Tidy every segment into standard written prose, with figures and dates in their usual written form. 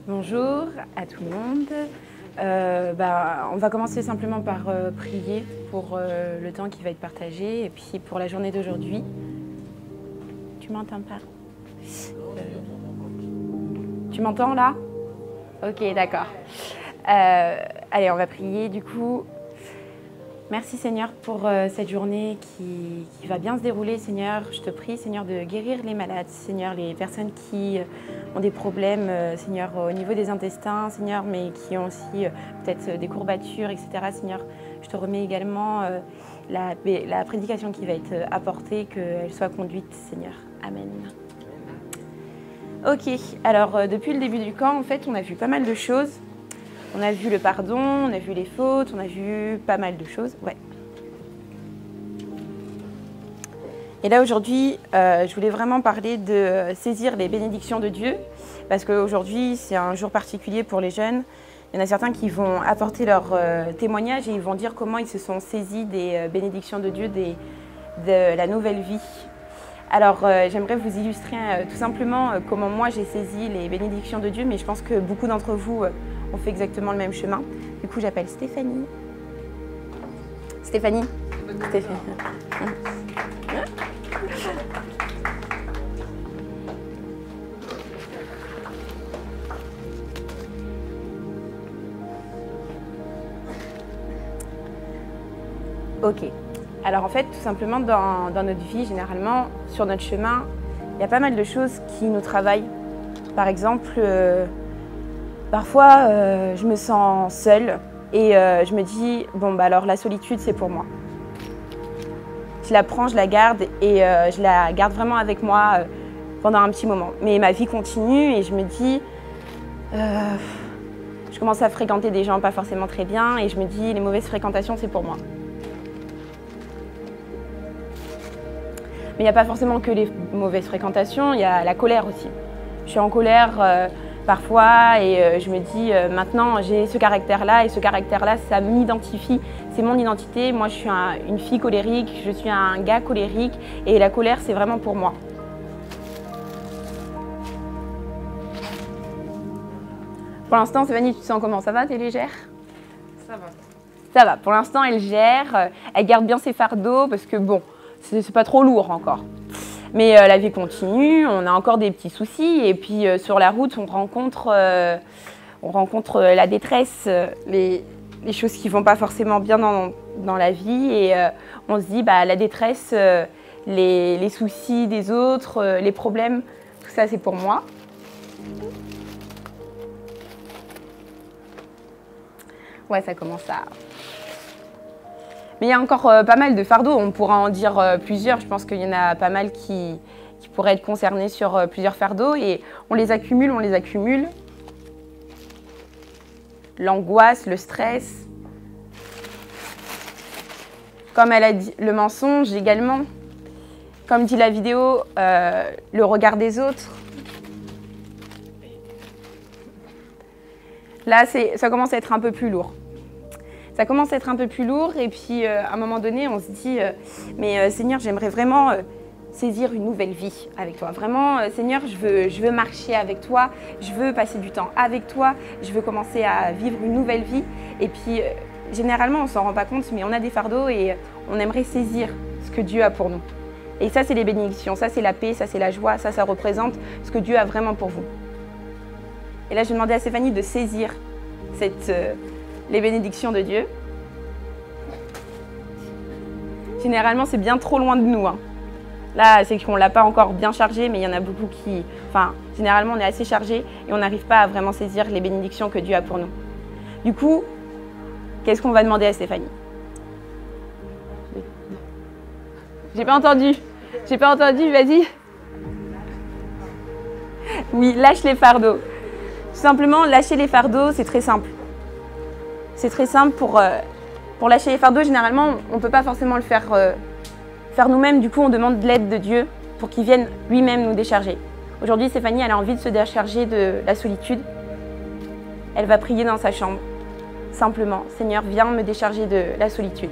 Bonjour à tout le monde. On va commencer simplement par prier pour le temps qui va être partagé et puis pour la journée d'aujourd'hui. Tu m'entends pas? Tu m'entends là? Ok, d'accord. Allez, on va prier du coup. Merci Seigneur pour cette journée qui va bien se dérouler, Seigneur. Je te prie, Seigneur, de guérir les malades, Seigneur, les personnes qui ont des problèmes, Seigneur, au niveau des intestins, Seigneur, mais qui ont aussi peut-être des courbatures, etc. Seigneur, je te remets également la prédication qui va être apportée, qu'elle soit conduite, Seigneur. Amen. Ok, alors depuis le début du camp, en fait, on a vu pas mal de choses. On a vu le pardon, on a vu les fautes, on a vu pas mal de choses. Ouais. Et là aujourd'hui, je voulais vraiment parler de saisir les bénédictions de Dieu, parce qu'aujourd'hui c'est un jour particulier pour les jeunes. Il y en a certains qui vont apporter leur témoignage et ils vont dire comment ils se sont saisis des bénédictions de Dieu, de la nouvelle vie. Alors j'aimerais vous illustrer tout simplement comment moi j'ai saisi les bénédictions de Dieu, mais je pense que beaucoup d'entre vous ont fait exactement le même chemin. Du coup j'appelle Stéphanie. Stéphanie. Ok. Alors en fait, tout simplement, dans notre vie, généralement, sur notre chemin, il y a pas mal de choses qui nous travaillent. Par exemple, parfois, je me sens seule et je me dis, bon, bah alors la solitude, c'est pour moi. Je la prends, je la garde et je la garde vraiment avec moi pendant un petit moment. Mais ma vie continue et je me dis, je commence à fréquenter des gens pas forcément très bien et je me dis, les mauvaises fréquentations, c'est pour moi. Mais il n'y a pas forcément que les mauvaises fréquentations, il y a la colère aussi. Je suis en colère parfois et je me dis maintenant j'ai ce caractère-là et ce caractère-là ça m'identifie, c'est mon identité. Moi je suis une fille colérique, je suis un gars colérique et la colère c'est vraiment pour moi. Pour l'instant Stéphanie, tu te sens comment? Ça va? T'es légère? Ça va. Ça va, pour l'instant elle gère, elle garde bien ses fardeaux parce que bon, c'est pas trop lourd encore. Mais la vie continue, on a encore des petits soucis et puis sur la route on rencontre la détresse, les choses qui vont pas forcément bien dans la vie et on se dit bah la détresse, les soucis des autres, les problèmes, tout ça c'est pour moi. Ouais, ça commence à... Mais il y a encore pas mal de fardeaux, on pourra en dire plusieurs. Je pense qu'il y en a pas mal qui pourraient être concernés sur plusieurs fardeaux et on les accumule. L'angoisse, le stress. Comme elle a dit, le mensonge également. Comme dit la vidéo, le regard des autres. Là, ça commence à être un peu plus lourd. Ça commence à être un peu plus lourd et puis à un moment donné, on se dit mais Seigneur, j'aimerais vraiment saisir une nouvelle vie avec toi. Vraiment, Seigneur, je veux marcher avec toi, je veux passer du temps avec toi, je veux commencer à vivre une nouvelle vie. Et puis, généralement, on ne s'en rend pas compte, mais on a des fardeaux et on aimerait saisir ce que Dieu a pour nous. Et ça, c'est les bénédictions, ça, c'est la paix, ça, c'est la joie, ça représente ce que Dieu a vraiment pour vous. Et là, je demandais à Stéphanie de saisir les bénédictions de Dieu. Généralement, c'est bien trop loin de nous. Hein. Là, c'est qu'on ne l'a pas encore bien chargé, mais il y en a beaucoup qui... Enfin, généralement, on est assez chargé et on n'arrive pas à vraiment saisir les bénédictions que Dieu a pour nous. Du coup, qu'est-ce qu'on va demander à Stéphanie? J'ai pas entendu. J'ai pas entendu, vas-y. Oui, lâche les fardeaux. Tout simplement, lâcher les fardeaux, c'est très simple. C'est très simple pour lâcher les fardeaux. Généralement, on ne peut pas forcément le faire nous-mêmes. Du coup, on demande de l'aide de Dieu pour qu'il vienne lui-même nous décharger. Aujourd'hui, Stéphanie, elle a envie de se décharger de la solitude. Elle va prier dans sa chambre. Simplement, Seigneur, viens me décharger de la solitude.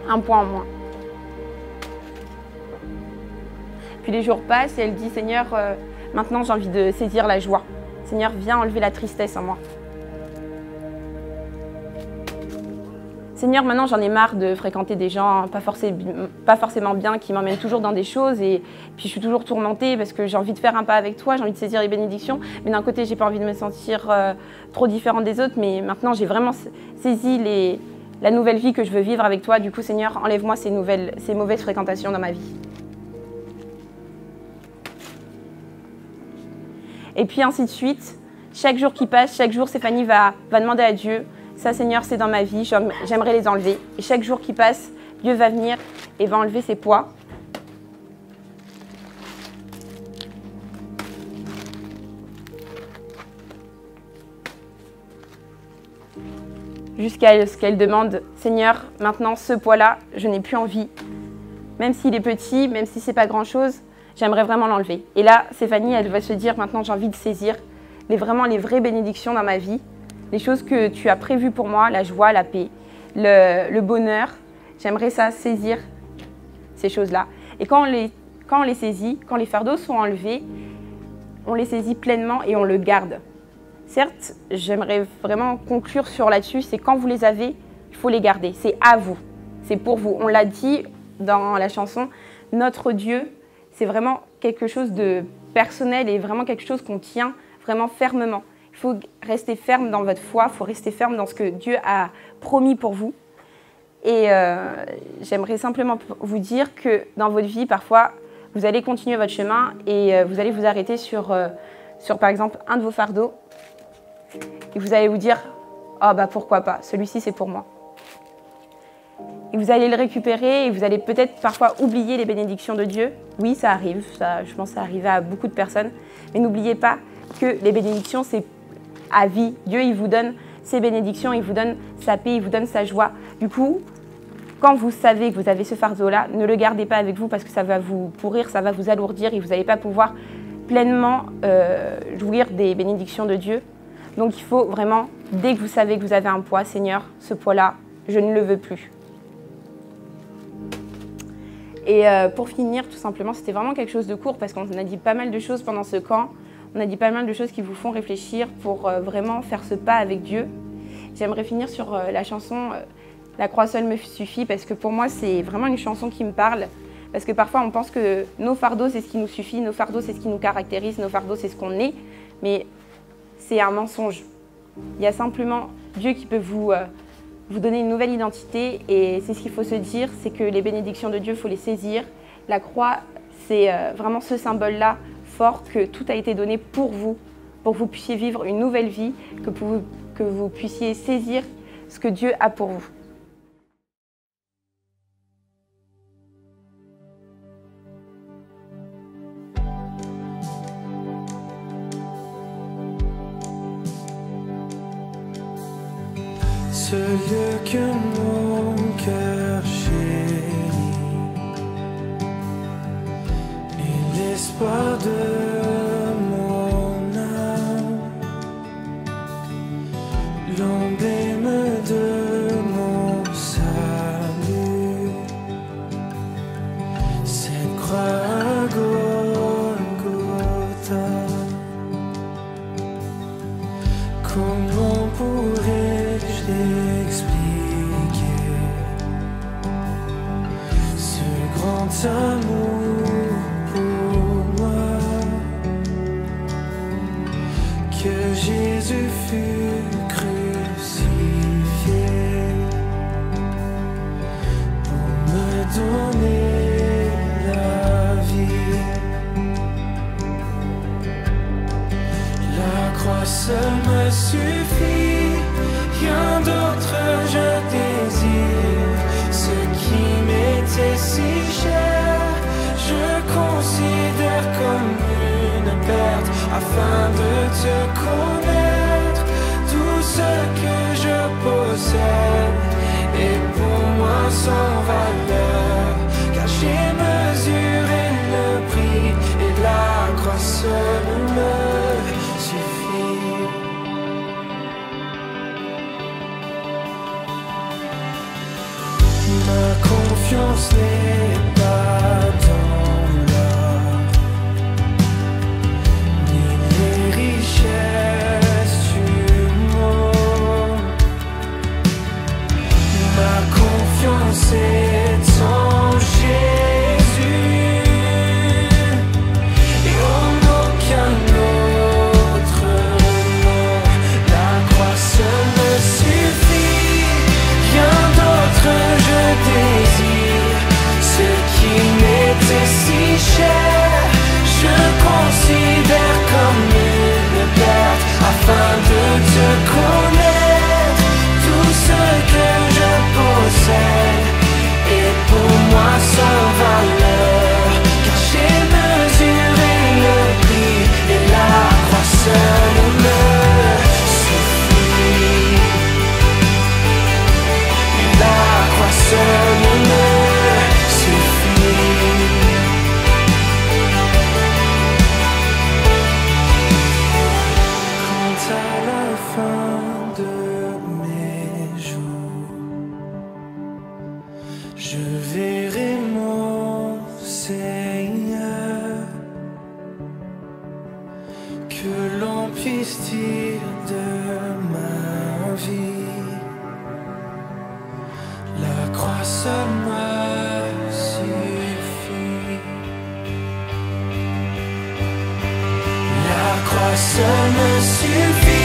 Un point en moins. Puis les jours passent et elle dit, Seigneur, maintenant j'ai envie de saisir la joie. Seigneur, viens enlever la tristesse en moi. Seigneur, maintenant j'en ai marre de fréquenter des gens pas forcément bien, qui m'emmènent toujours dans des choses et puis je suis toujours tourmentée parce que j'ai envie de faire un pas avec toi, j'ai envie de saisir les bénédictions, mais d'un côté j'ai pas envie de me sentir trop différente des autres, mais maintenant j'ai vraiment saisi la nouvelle vie que je veux vivre avec toi. Du coup Seigneur, enlève-moi ces mauvaises fréquentations dans ma vie. Et puis ainsi de suite, chaque jour qui passe, chaque jour Stéphanie va demander à Dieu, ça Seigneur c'est dans ma vie, j'aimerais les enlever. Et chaque jour qui passe, Dieu va venir et va enlever ses poids. Jusqu'à ce qu'elle demande, Seigneur, maintenant ce poids-là, je n'ai plus envie. Même s'il est petit, même si c'est pas grand-chose, j'aimerais vraiment l'enlever. Et là, Stéphanie, elle va se dire, maintenant j'ai envie de saisir vraiment les vraies bénédictions dans ma vie, les choses que tu as prévues pour moi, la joie, la paix, le bonheur. J'aimerais ça saisir ces choses-là. Et quand on les saisit, quand les fardeaux sont enlevés, on les saisit pleinement et on le garde. Certes, j'aimerais vraiment conclure sur là-dessus, c'est quand vous les avez, il faut les garder. C'est à vous, c'est pour vous. On l'a dit dans la chanson, notre Dieu, c'est vraiment quelque chose de personnel et vraiment quelque chose qu'on tient vraiment fermement. Il faut rester ferme dans votre foi, il faut rester ferme dans ce que Dieu a promis pour vous. Et j'aimerais simplement vous dire que dans votre vie, parfois, vous allez continuer votre chemin et vous allez vous arrêter sur par exemple, un de vos fardeaux. Et vous allez vous dire, oh bah pourquoi pas, celui-ci c'est pour moi. Et vous allez le récupérer et vous allez peut-être parfois oublier les bénédictions de Dieu. Oui, ça arrive, je pense que ça arrive à beaucoup de personnes. Mais n'oubliez pas que les bénédictions, c'est à vie. Dieu, il vous donne ses bénédictions, il vous donne sa paix, il vous donne sa joie. Du coup, quand vous savez que vous avez ce fardeau-là, ne le gardez pas avec vous parce que ça va vous pourrir, ça va vous alourdir et vous n'allez pas pouvoir pleinement jouir des bénédictions de Dieu. Donc il faut vraiment, dès que vous savez que vous avez un poids, Seigneur, ce poids-là, je ne le veux plus. Et pour finir, tout simplement, c'était vraiment quelque chose de court parce qu'on a dit pas mal de choses pendant ce camp. On a dit pas mal de choses qui vous font réfléchir pour vraiment faire ce pas avec Dieu. J'aimerais finir sur la chanson « La croix seule me suffit » parce que pour moi, c'est vraiment une chanson qui me parle. Parce que parfois, on pense que nos fardeaux, c'est ce qui nous suffit, nos fardeaux, c'est ce qui nous caractérise, nos fardeaux, c'est ce qu'on est. Mais c'est un mensonge. Il y a simplement Dieu qui peut vous donner une nouvelle identité et c'est ce qu'il faut se dire, c'est que les bénédictions de Dieu, il faut les saisir. La croix, c'est vraiment ce symbole-là fort que tout a été donné pour que vous puissiez vivre une nouvelle vie, que vous puissiez saisir ce que Dieu a pour vous. Ce lieu que mon cœur chérit et l'espoir de mon âme, l'emblème de mon salut, cette croix à Golgotha. Comment pourrais-je expliquer ce grand amour pour moi, que Jésus fut crucifié pour me donner la vie. La croix seule me suffit, rien d'autre je désire. Ce qui m'était si cher, je considère comme une perte, afin de te connaître. Tout ce que je possède est pour moi sans valeur, car j'ai mesuré le prix et la croix seule me suffit. Ma confiance n'est pas dans l'or, ni les richesses. cher, je considère comme une perte afin de te connaître. Tout ce que je possède est pour moi sans valeur, car j'ai mesuré le prix et la croix seule me suffit. La croix seule me suffit. Quand à la fin de mes jours, je verrai mon Seigneur, que l'on puisse dire de ma vie, la croix seule me suffit. La croix seule me suffit.